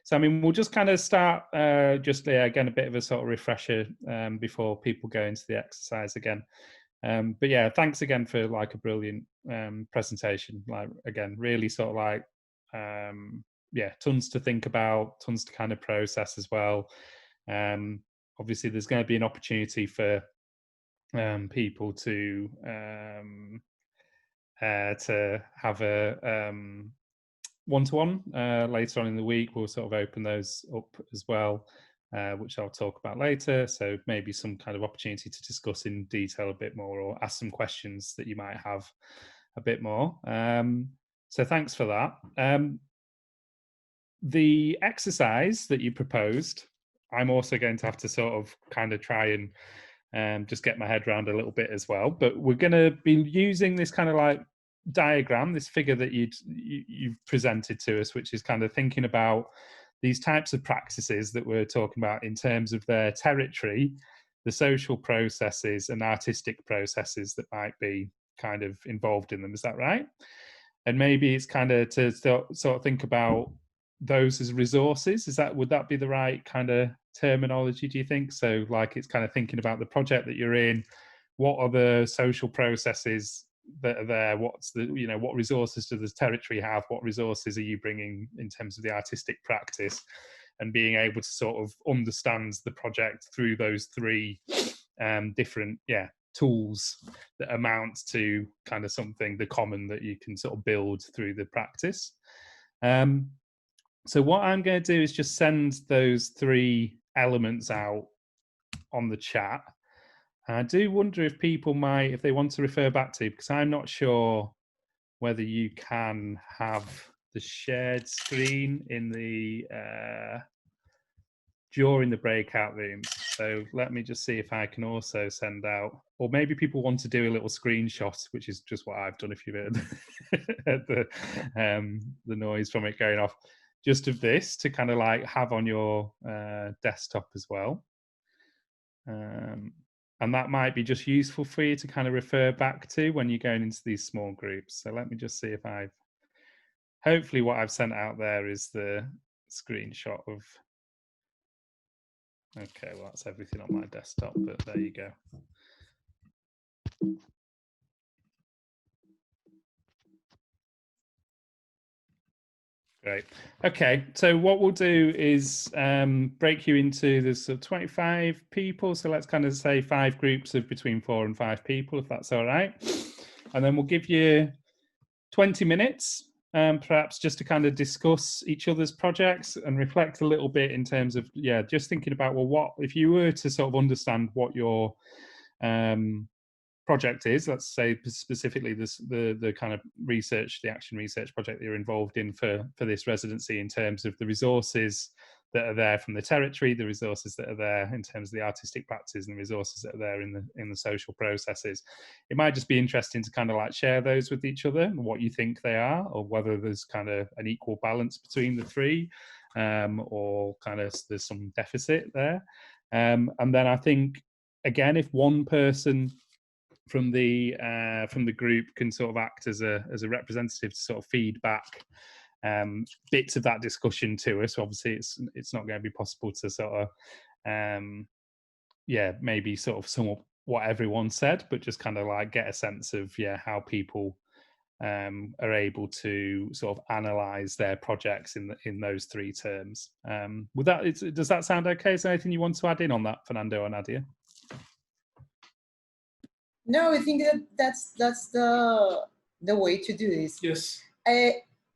So, I mean, we'll just kind of start, again, a bit of a sort of refresher before people go into the exercise again. But yeah, thanks again for like a brilliant presentation. Like, again, really sort of like, yeah, tons to think about, tons to kind of process as well. Obviously, there's going to be an opportunity for people to have a one-to-one later on in the week. We'll sort of open those up as well, which I'll talk about later. So maybe some kind of opportunity to discuss in detail a bit more, or ask some questions that you might have a bit more. So thanks for that. The exercise that you proposed, I'm also going to have to sort of kind of try and just get my head around a little bit as well. But we're going to be using this kind of like diagram, this figure that you've presented to us, which is kind of thinking about these types of practices that we're talking about in terms of their territory, the social processes and artistic processes that might be kind of involved in them. Is that right? And maybe it's kind of to sort of think about those as resources. Would that be the right kind of terminology, do you think? So like it's kind of thinking about the project that you're in, what are the social processes that are there, what's the, you know, what resources does the territory have, what resources are you bringing in terms of the artistic practice, and being able to sort of understand the project through those three different tools that amount to kind of something, the common that you can sort of build through the practice. So what I'm going to do is just send those three elements out on the chat. And I do wonder if people might, if they want to refer back to, because I'm not sure whether you can have the shared screen in the during the breakout rooms. So let me just see if I can also send out, or maybe people want to do a little screenshot, which is just what I've done if you've heard the noise from it going off, just of this to kind of like have on your desktop as well. And that might be just useful for you to kind of refer back to when you're going into these small groups. So let me just see if hopefully what I've sent out there is the screenshot of, okay, well, that's everything on my desktop, but there you go. Great. Okay, so what we'll do is break you into there's 25 people. So let's kind of say 5 groups of between 4 and 5 people, if that's all right. And then we'll give you 20 minutes, perhaps just to kind of discuss each other's projects and reflect a little bit in terms of, just thinking about, well, what if you were to sort of understand what your project is, let's say specifically the kind of research, the action research project that you're involved in for this residency, in terms of the resources that are there from the territory, the resources that are there in terms of the artistic practices, and the resources that are there in the social processes. It might just be interesting to kind of like share those with each other, what you think they are, or whether there's kind of an equal balance between the three, or kind of there's some deficit there. And then I think, again, if one person from the group can sort of act as a representative to sort of feed back bits of that discussion to us. Obviously, it's not going to be possible to sort of maybe sort of sum up what everyone said, but just kind of like get a sense of how people are able to sort of analyze their projects in those three terms. Does that sound okay? Is there anything you want to add in on that, Fernando or Nadia? No, I think that's the way to do this. Yes.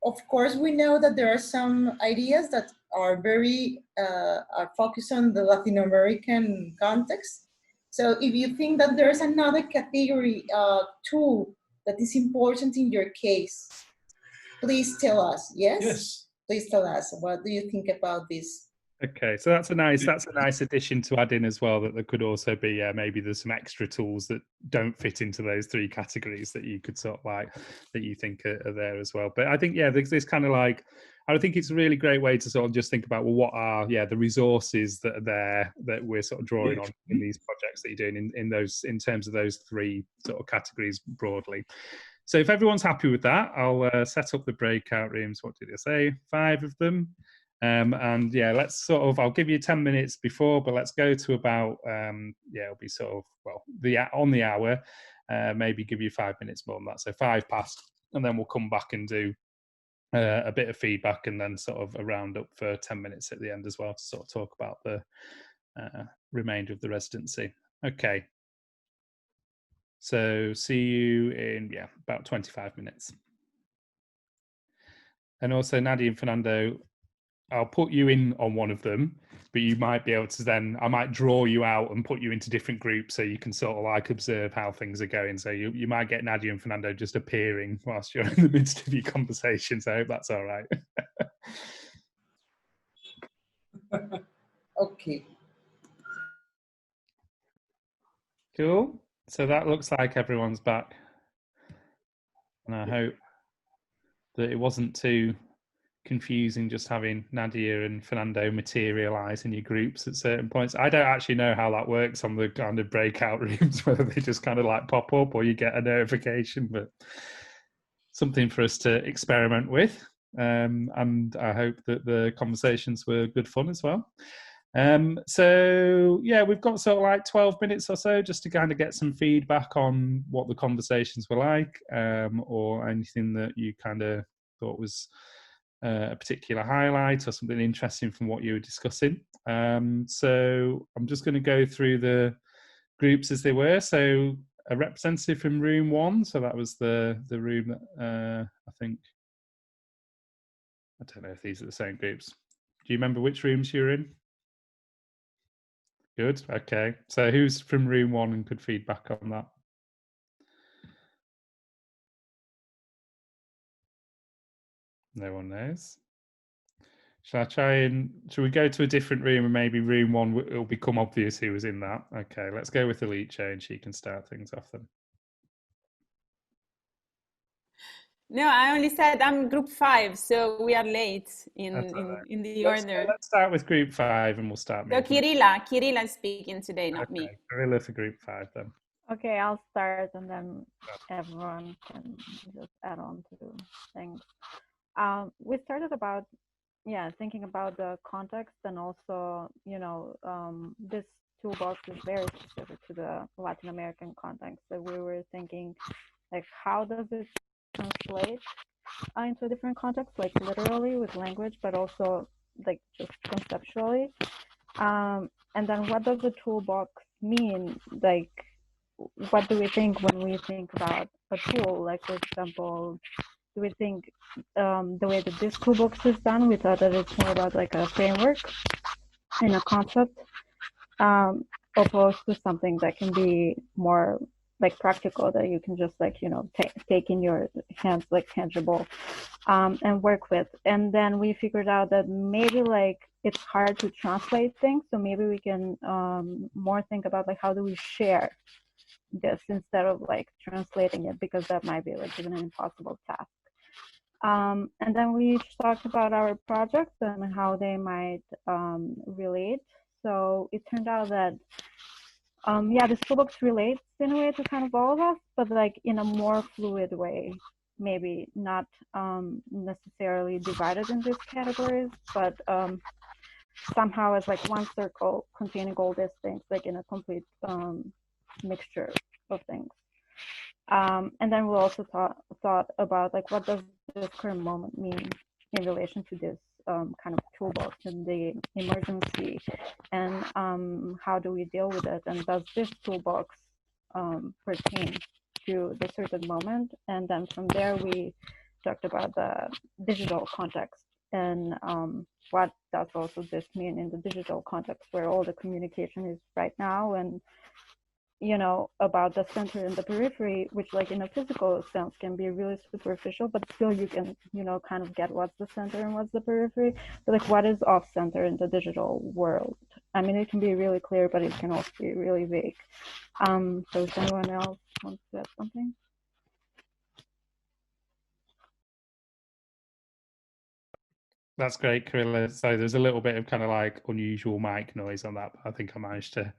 Of course, we know that there are some ideas that are very are focused on the Latin American context. So if you think that there's another category tool that is important in your case, please tell us. Yes. Yes. Please tell us. What do you think about this? Okay, so that's a nice addition to add in as well, that there could also be maybe there's some extra tools that don't fit into those three categories that you could sort of like, that you think are there as well. But I think there's this kind of like, I think it's a really great way to sort of just think about, well, what are the resources that are there that we're sort of drawing on in these projects that you're doing in terms of those three sort of categories broadly. So if everyone's happy with that, I'll set up the breakout rooms. What did I say? 5 of them. And yeah, let's sort of, I'll give you 10 minutes before, but let's go to about, yeah, it'll be sort of, well, on the hour, maybe give you 5 minutes more than that. So 5 past, and then we'll come back and do a bit of feedback, and then sort of a roundup for 10 minutes at the end as well to sort of talk about the remainder of the residency. Okay. So see you in, yeah, about 25 minutes. And also Nadia and Fernando, I'll put you in on one of them, but you might be able to then, I might draw you out and put you into different groups so you can sort of like observe how things are going. So you might get Nadia and Fernando just appearing whilst you're in the midst of your conversations. I hope that's all right. Okay. Cool. So that looks like everyone's back. And I hope that it wasn't too confusing just having Nadia and Fernando materialize in your groups at certain points. I don't actually know how that works on the kind of breakout rooms, whether they just kind of like pop up or you get a notification, but something for us to experiment with. And I hope that the conversations were good fun as well. So yeah, we've got sort of like 12 minutes or so just to kind of get some feedback on what the conversations were like, or anything that you kind of thought was a particular highlight or something interesting from what you were discussing. So I'm just going to go through the groups as they were. So a representative from room 1, so that was the room that I think, I don't know if these are the same groups. Do you remember which rooms you were in? Good. Okay. So who's from room 1 and could feedback on that? No one knows. Should we go to a different room and maybe room 1, it'll become obvious who was in that? Okay, let's go with Alicia and she can start things off then. No, I only said I'm group 5, so we are late in the order. Let's start with group 5 and we'll start. So Kirilla is speaking today, not me. Kirilla for group 5 then. Okay, I'll start and then everyone can just add on to things. We started about, thinking about the context, and also, this toolbox is very specific to the Latin American context. So we were thinking, like, how does it translate into a different context, like literally with language, but also like just conceptually. And then what does the toolbox mean? Like, what do we think when we think about a tool? Like, for example, do we think the way that this toolbox is done, we thought that it's more about like a framework and a concept, opposed to something that can be more like practical, that you can just like, take in your hands, like tangible, and work with. And then we figured out that maybe like it's hard to translate things, so maybe we can more think about like how do we share this instead of like translating it, because that might be like even an impossible task. And then we talked about our projects and how they might relate. So it turned out that this toolbox relates in a way to kind of all of us, but like in a more fluid way, maybe not necessarily divided in these categories, but somehow as like one circle containing all these things, like in a complete mixture of things. And then we also thought about like, what does this current moment mean in relation to this kind of toolbox and the emergency, and how do we deal with it, and does this toolbox pertain to the certain moment? And then from there we talked about the digital context, and what does also this mean in the digital context where all the communication is right now, and about the center and the periphery, which like in a physical sense can be really superficial, but still you can, kind of get what's the center and what's the periphery. But like, what is off center in the digital world? I mean, it can be really clear, but it can also be really vague. So if anyone else wants to add something? That's great, Carilla. So there's a little bit of kind of like unusual mic noise on that, but I think I managed to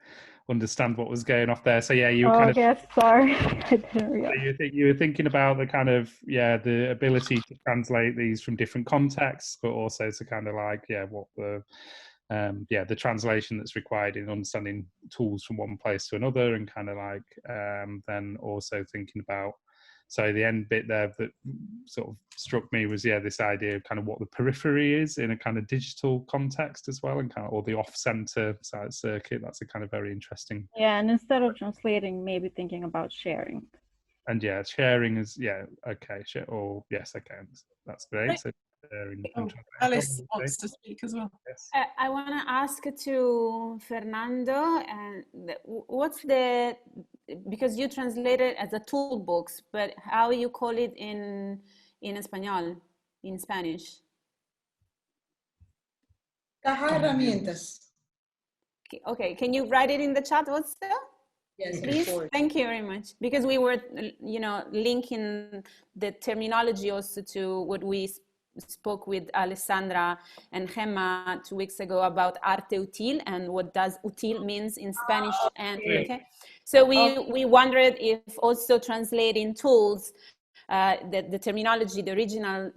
understand what was going off there. So yeah, you were kind of. Okay, sorry. I didn't realize. You were thinking about the kind of the ability to translate these from different contexts, but also to kind of like what the translation that's required in understanding tools from one place to another, and kind of like then also thinking about. So the end bit there that sort of struck me was this idea of kind of what the periphery is in a kind of digital context as well, and kind of or the off-center side circuit. That's a kind of very interesting. Yeah, and instead of translating, maybe thinking about sharing. And sharing is okay, or yes, okay, that's great. Right. So sharing. Alice wants to speak as well. Yes. I want to ask to Fernando, and what's because you translated as a toolbox, but how you call it in español, in Spanish? Caja de herramientas. Okay, can you write it in the chat also? Yes, please. of course. Thank you very much. Because we were, linking the terminology also to what we spoke with Alessandra and Gemma 2 weeks ago about arte útil and what does útil means in Spanish. And okay, so we wondered if also translating tools, the terminology, the original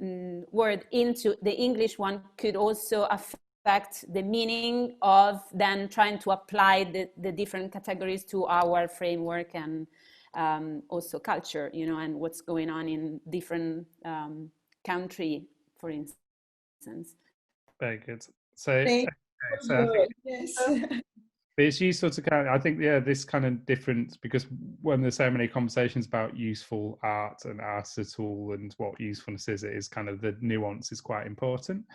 word into the English one could also affect the meaning of then trying to apply the different categories to our framework and also culture, and what's going on in different country, for instance. Very good. So I think it's useful to kind of, I think, this kind of difference, because when there's so many conversations about useful art and art as a tool and what usefulness is kind of the nuance is quite important.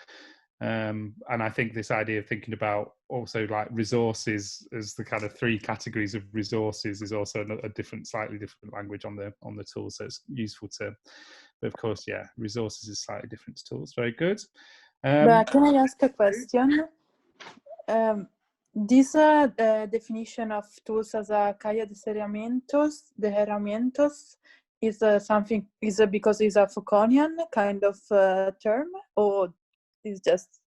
And I think this idea of thinking about also like resources as the kind of 3 categories of resources is also a slightly different language on the tool. So it's useful to, but of course, resources is slightly different to tools. Very good. But can I ask a question? This definition of tools as a caja de herramientas is something, is it because it's a Foucaultian kind of term, or is just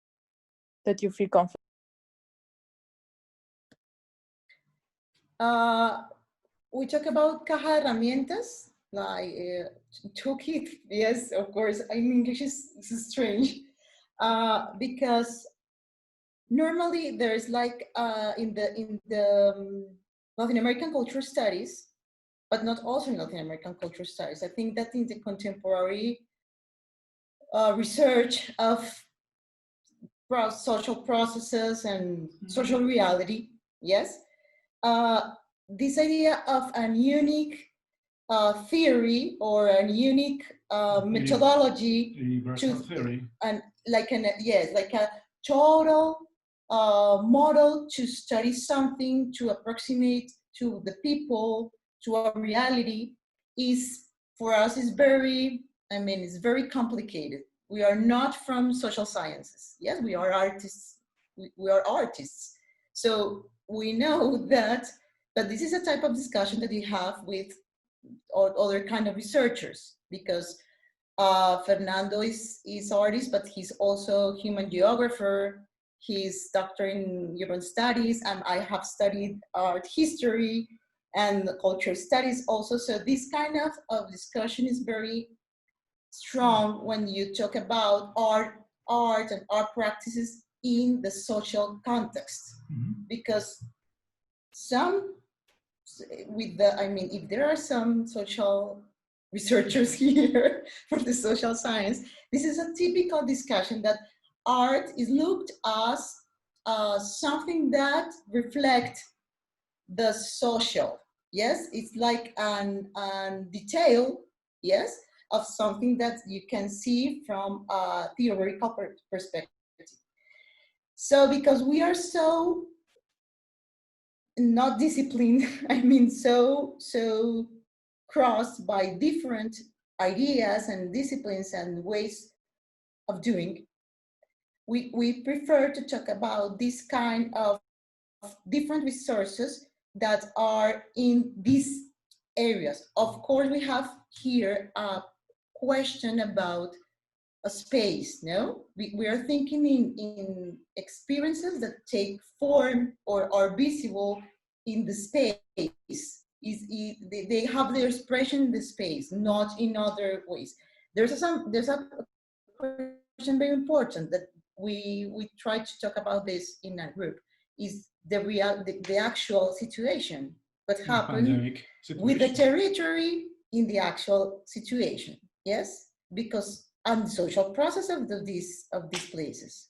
that you feel comfortable? We talk about caja de herramientas, like ToolKit. Yes, of course. In English is strange because normally there's like in the Latin American cultural studies, but not also in Latin American cultural studies. I think that in the contemporary research of social processes and social reality, yes, this idea of a unique theory or a unique methodology like a total model to study something, to approximate to the people, to a reality, is for us is very, it's very complicated. We are not from social sciences. Yes, we are artists. We are artists. So we know that this is a type of discussion that you have with other kind of researchers, because Fernando is artist, but he's also human geographer. He's doctor in urban studies, and I have studied art history and cultural studies also. So this kind of discussion is very strong when you talk about art and art practices in the social context, because if there are some social researchers here for the social science, this is a typical discussion that art is looked as something that reflects the social. Yes, it's like an detail, yes, of something that you can see from a theoretical perspective. So because we are so not disciplined, so crossed by different ideas and disciplines and ways of doing, we prefer to talk about this kind of different resources that are in these areas. Of course, we have here a question about a space, no? We are thinking in experiences that take form or are visible in the space. They have their expression in the space, not in other ways. There's a question very important that we try to talk about this in a group, is the actual situation, what happened with the territory in the actual situation, yes? Because, and the social process of these places.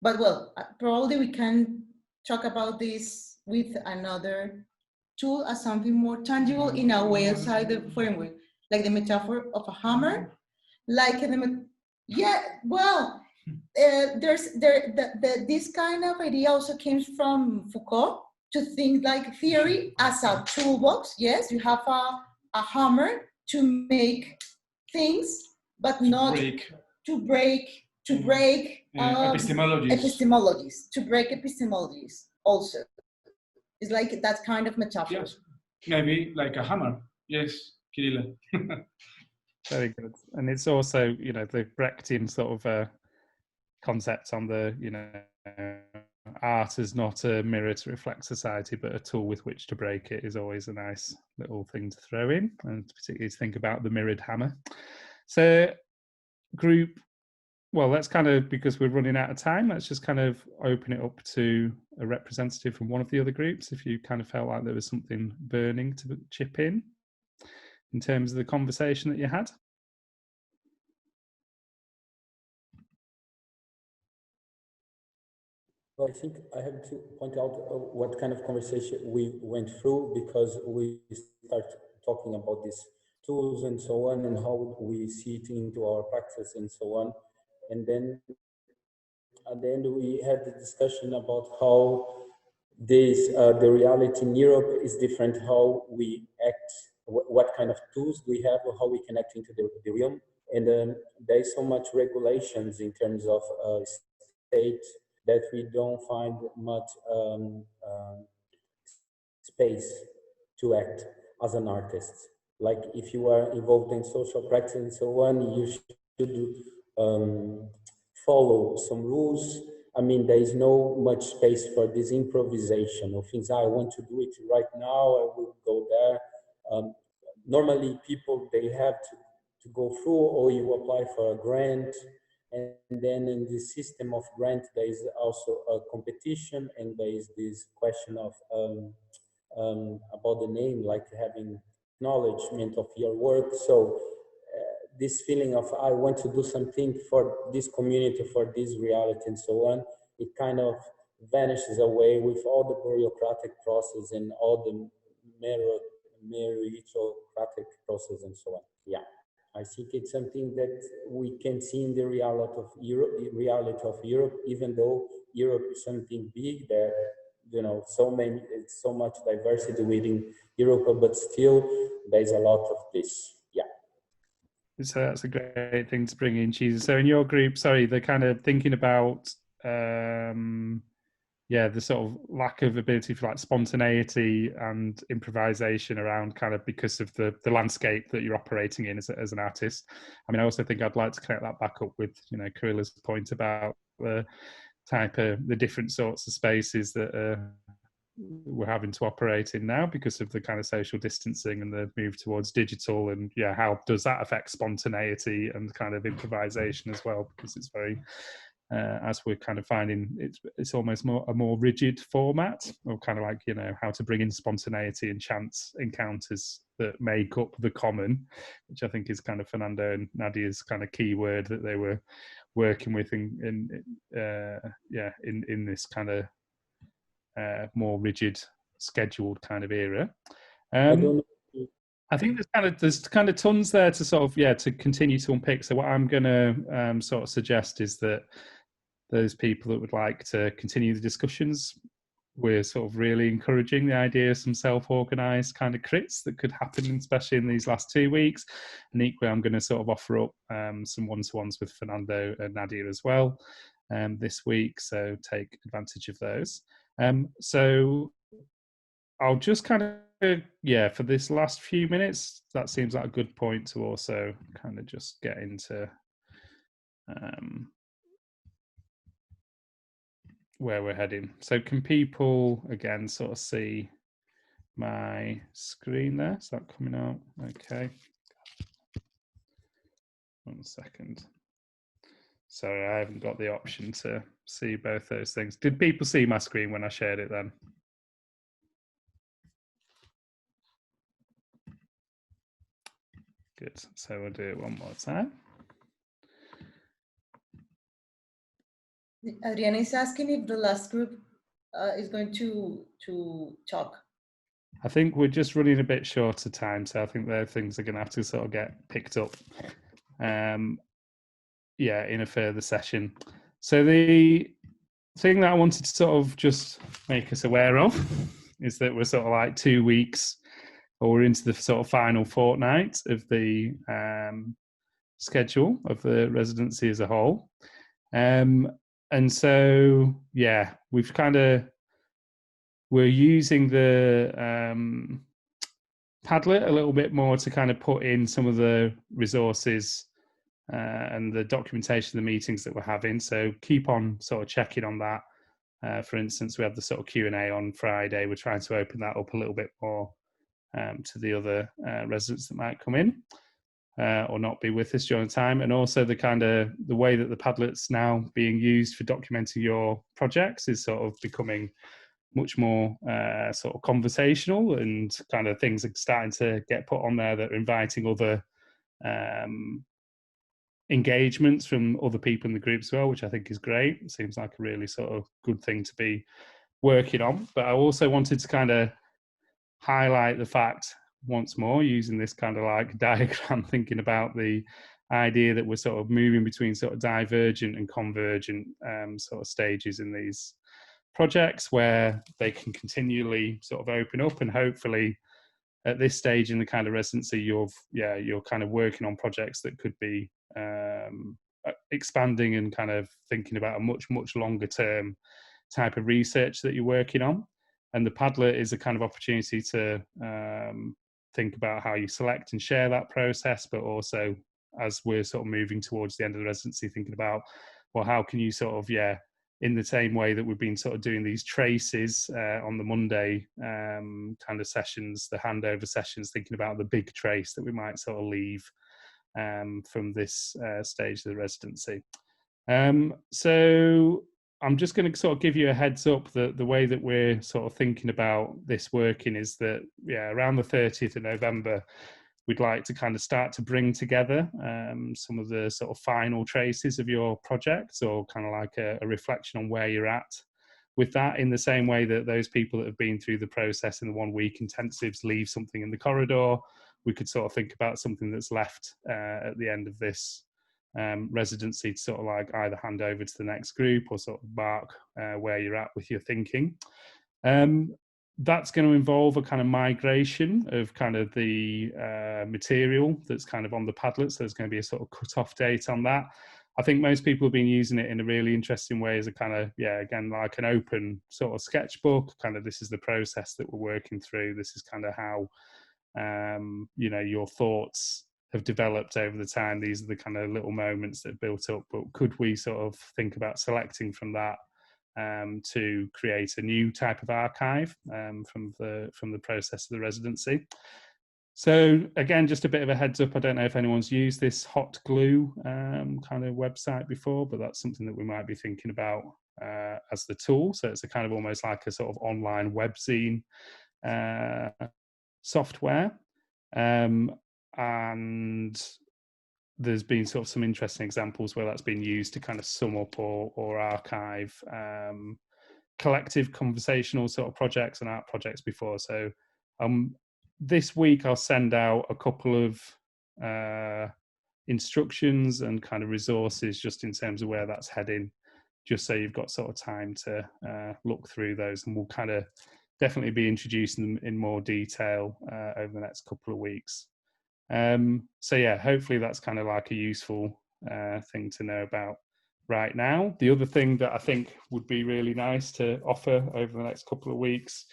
But well, probably we can talk about this with another tool as something more tangible in a way outside the framework, like the metaphor of a hammer, like this kind of idea also came from Foucault, to think like theory as a toolbox. Yes, you have a hammer to make things, but not to break epistemologies, to break epistemologies also. It's like that kind of metaphor. Yes, maybe like a hammer. Yes, Kirilla. Very good. And it's also, the Brechtian sort of concept on the, art is not a mirror to reflect society, but a tool with which to break it, is always a nice little thing to throw in, and particularly to think about the mirrored hammer. So group, well, let's kind of, because we're running out of time, let's just kind of open it up to a representative from one of the other groups, if you kind of felt like there was something burning to chip in terms of the conversation that you had. Well, I think I have to point out what kind of conversation we went through, because we start talking about these tools and so on, and how we see it into our practice and so on. And then at the end, we had the discussion about how the reality in Europe is different, how we act, what kind of tools we have, or how we connect into the realm. And there is so much regulations in terms of state that we don't find much space to act as an artist. Like if you are involved in social practice and so on, you should follow some rules. I mean, there is no much space for this improvisation of things. I want to do it right now, I will go there. Normally people, they have to go through, or you apply for a grant, and then in the system of grant there is also a competition, and there is this question of about the name, like having acknowledgement of your work. So this feeling of I want to do something for this community, for this reality and so on, it kind of vanishes away with all the bureaucratic process and all the meritocratic process and so on. Yeah. I think it's something that we can see in the reality of Europe, even though Europe is something big, there, so much diversity within Europe, but still there's a lot of this. Yeah. So that's a great thing to bring in, Jesus. So in your group, sorry, they're kind of thinking about the sort of lack of ability for like spontaneity and improvisation around, kind of because of the landscape that you're operating in as an artist. I mean, I also think I'd like to connect that back up with, Kirilla's point about the different sorts of spaces that we're having to operate in now because of the kind of social distancing and the move towards digital, and how does that affect spontaneity and kind of improvisation as well, because it's very as we're kind of finding it's almost a more rigid format, or kind of like how to bring in spontaneity and chance encounters that make up the common, which I think is kind of Fernando and Nadia's kind of key word that they were working with in this kind of more rigid scheduled kind of era. I think there's kind of tons there to sort of to continue to unpick. So what I'm going to sort of suggest is that those people that would like to continue the discussions, we're sort of really encouraging the idea of some self-organized kind of crits that could happen, especially in these last 2 weeks. And equally, I'm going to sort of offer up some one-to-ones with Fernando and Nadia as well this week. So take advantage of those. So I'll just kind of, for this last few minutes, that seems like a good point to also kind of just get into where we're heading. So can people again sort of see my screen there? Is that coming out? Okay. 1 second. Sorry, I haven't got the option to see both those things. Did people see my screen when I shared it then? Good. So we'll do it one more time. Adriana is asking if the last group is going to talk. I think we're just running a bit short of time, so I think those things are going to have to sort of get picked up, yeah, in a further session. So the thing that I wanted to sort of just make us aware of is that we're sort of like 2 weeks, or we're into the sort of final fortnight of the schedule of the residency as a whole. And so, yeah, we're using the Padlet a little bit more to kind of put in some of the resources and the documentation of the meetings that we're having. So keep on sort of checking on that. For instance, we have the sort of Q&A on Friday. We're trying to open that up a little bit more to the other residents that might come in or not be with us during the time. And also the way that the Padlet's now being used for documenting your projects is sort of becoming much more sort of conversational, and kind of things are starting to get put on there that are inviting other engagements from other people in the group as well, which I think is great. It seems like a really sort of good thing to be working on. But I also wanted to kind of highlight the fact once more, using this kind of like diagram, thinking about the idea that we're sort of moving between sort of divergent and convergent sort of stages in these projects, where they can continually sort of open up, and hopefully at this stage in the kind of residency, you're kind of working on projects that could be expanding and kind of thinking about a much longer term type of research that you're working on. And the Padlet is a kind of opportunity to think about how you select and share that process, but also, as we're sort of moving towards the end of the residency, thinking about, well, how can you sort of, in the same way that we've been sort of doing these traces on the Monday kind of sessions, the handover sessions, thinking about the big trace that we might sort of leave from this stage of the residency. So I'm just going to sort of give you a heads up that the way that we're sort of thinking about this working is that, around the 30th of November, we'd like to kind of start to bring together some of the sort of final traces of your projects, or kind of like a reflection on where you're at with that, in the same way that those people that have been through the process in the 1 week intensives leave something in the corridor. We could sort of think about something that's left at the end of this residency to sort of like either hand over to the next group, or sort of mark where you're at with your thinking. That's going to involve a kind of migration of kind of the material that's kind of on the Padlet. So there's going to be a sort of cut-off date on that. I think most people have been using it in a really interesting way as a kind of, again, like an open sort of sketchbook. Kind of, this is the process that we're working through. This is kind of how, your thoughts have developed over the time. These are the kind of little moments that have built up. But could we sort of think about selecting from that to create a new type of archive from the process of the residency? So again, just a bit of a heads up, I don't know if anyone's used this hot glue kind of website before, but that's something that we might be thinking about as the tool. So it's a kind of almost like a sort of online webzine software. And there's been sort of some interesting examples where that's been used to kind of sum up or archive collective conversational sort of projects and art projects before. So this week I'll send out a couple of instructions and kind of resources just in terms of where that's heading, just so you've got sort of time to look through those, and we'll kind of definitely be introducing them in more detail over the next couple of weeks. So hopefully that's kind of like a useful thing to know about right now. The other thing that I think would be really nice to offer over the next couple of weeks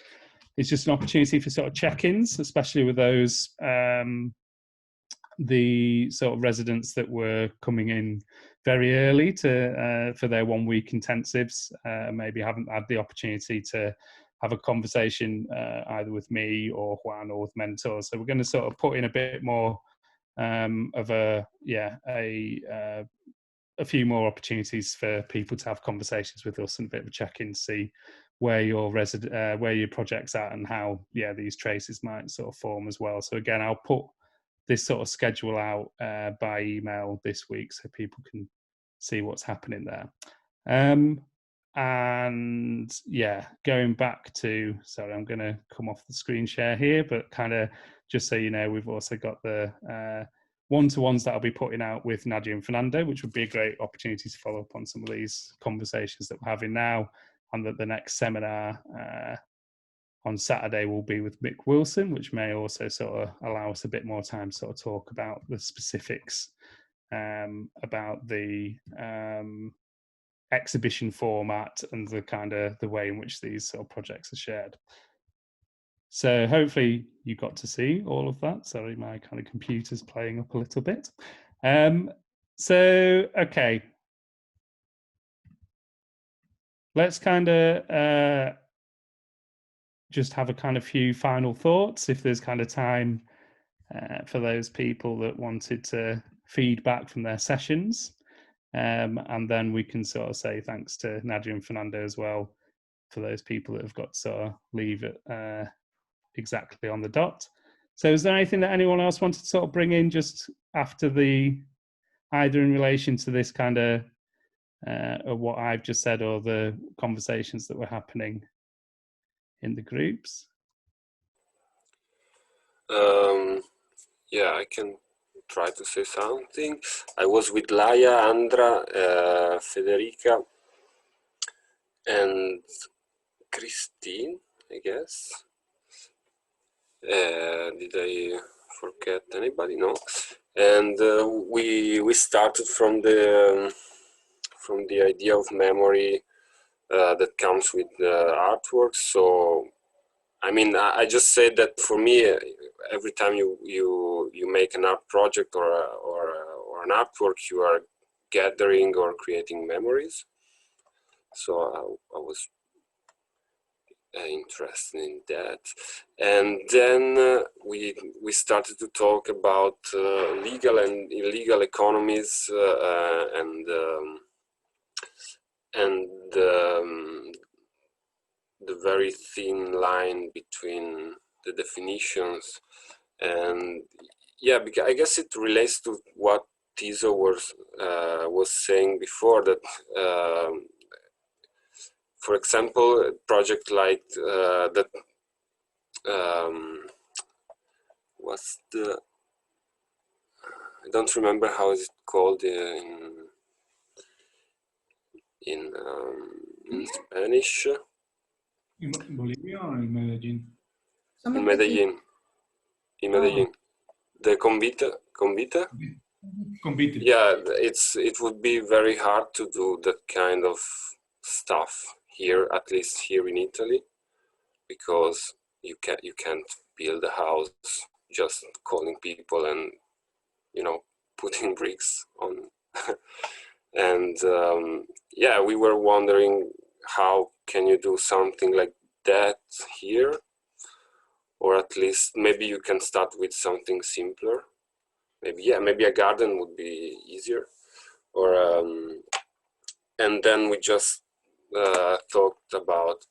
is just an opportunity for sort of check-ins, especially with those the sort of residents that were coming in very early to for their 1 week intensives, maybe haven't had the opportunity to have a conversation either with me or Juan or with mentors. So we're going to sort of put in a bit more of a few more opportunities for people to have conversations with us and a bit of a check-in to see where your where your project's at and how these traces might sort of form as well. So again, I'll put this sort of schedule out by email this week so people can see what's happening there. And yeah, going back to, sorry, I'm going to come off the screen share here, but kind of just so you know, we've also got the one-to-ones that I'll be putting out with Nadia and Fernando, which would be a great opportunity to follow up on some of these conversations that we're having now, and that the next seminar on Saturday will be with Mick Wilson, which may also sort of allow us a bit more time to sort of talk about the specifics about the exhibition format and the kind of the way in which these sort of projects are shared. So hopefully you got to see all of that. Sorry, my kind of computer's playing up a little bit. So, okay. Let's kind of just have a kind of few final thoughts, if there's kind of time for those people that wanted to feedback from their sessions. And then we can sort of say thanks to Nadia and Fernando as well for those people that have got to sort of leave it exactly on the dot. So is there anything that anyone else wanted to sort of bring in just after either in relation to this kind of what I've just said or the conversations that were happening in the groups? Yeah, I can try to say something. I was with Laia, Andra, Federica, and Christine, I guess. Did I forget anybody? No. And we started from the idea of memory that comes with artwork. So I mean, I just said that for me, every time you make an art project or an artwork, you are gathering or creating memories. So I was interested in that, and then we started to talk about legal and illegal economies and the very thin line between the definitions. And yeah, because I guess it relates to what Tiso was saying before, that for example, a project like that, what's the, I don't remember how is it called in Spanish. In Bolivia or in Medellin? In Medellin. In Medellin. The Convite. Convite. Yeah, it would be very hard to do that kind of stuff here, at least here in Italy, because you can't build a house just calling people and putting bricks on. And yeah, we were wondering, how can you do something like that here? Or at least maybe you can start with something simpler. Maybe a garden would be easier. Or and then we just talked about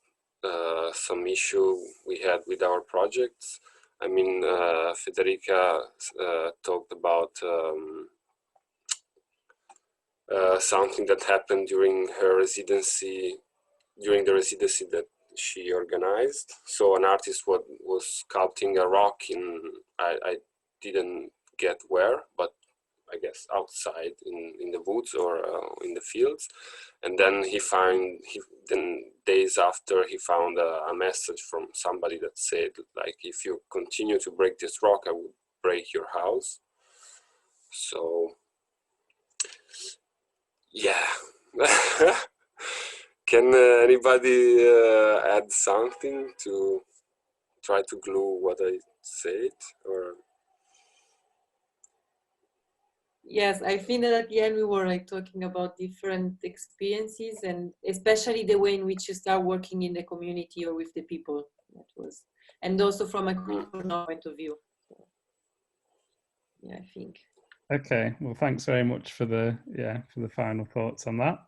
some issue we had with our projects. I mean, Federica talked about something that happened during her residency, during the residency that she organized. So an artist was sculpting a rock in, I didn't get where, but I guess outside in the woods or in the fields. And then then days after, he found a message from somebody that said, like, if you continue to break this rock, I would break your house. So yeah. Can anybody add something to try to glue what I said? Or Yes, I think that at the end we were like talking about different experiences, and especially the way in which you start working in the community or with the people. That was, and also from a cultural point of view. So, yeah, I think. Okay, well, thanks very much for the final thoughts on that.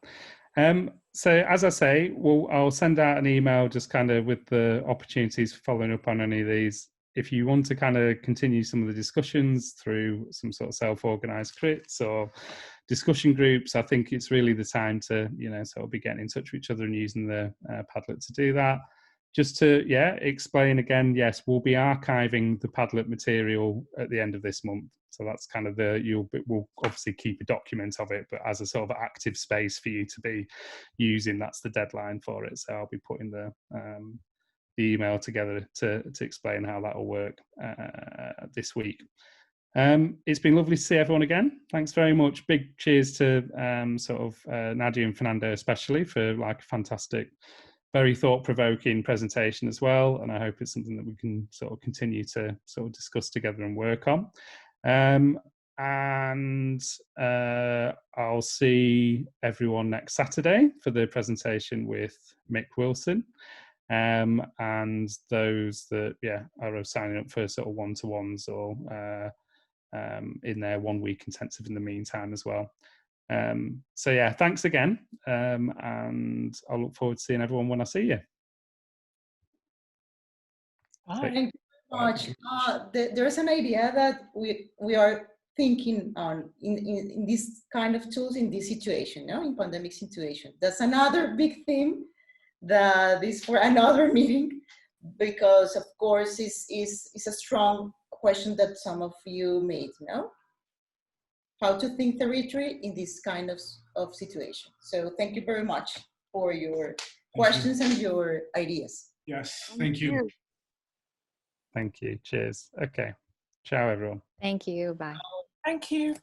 So as I say, I'll send out an email just kind of with the opportunities for following up on any of these. If you want to kind of continue some of the discussions through some sort of self-organized crits or discussion groups, I think it's really the time to, sort of be getting in touch with each other and using the Padlet to do that. Just to, explain again, yes, we'll be archiving the Padlet material at the end of this month. So that's kind of we'll obviously keep a document of it, but as a sort of active space for you to be using, that's the deadline for it. So I'll be putting the email together to explain how that will work this week. It's been lovely to see everyone again. Thanks very much. Big cheers to Nadia and Fernando especially for like a fantastic, very thought-provoking presentation as well. And I hope it's something that we can sort of continue to sort of discuss together and work on. I'll see everyone next Saturday for the presentation with Mick Wilson. And those that are signing up for sort of one-to-ones or in their 1 week intensive in the meantime as well. So yeah, thanks again, and I look forward to seeing everyone when I see you. Thank you very much. There's an idea that we are thinking on in this kind of tools in this situation, in pandemic situation. That's another big theme that is for another meeting, because of course is a strong question that some of you made, how to think territory in this kind of situation. So thank you very much for your questions and your ideas. Yes, thank you. Thank you. Cheers. Okay. Ciao, everyone. Thank you. Bye. Thank you.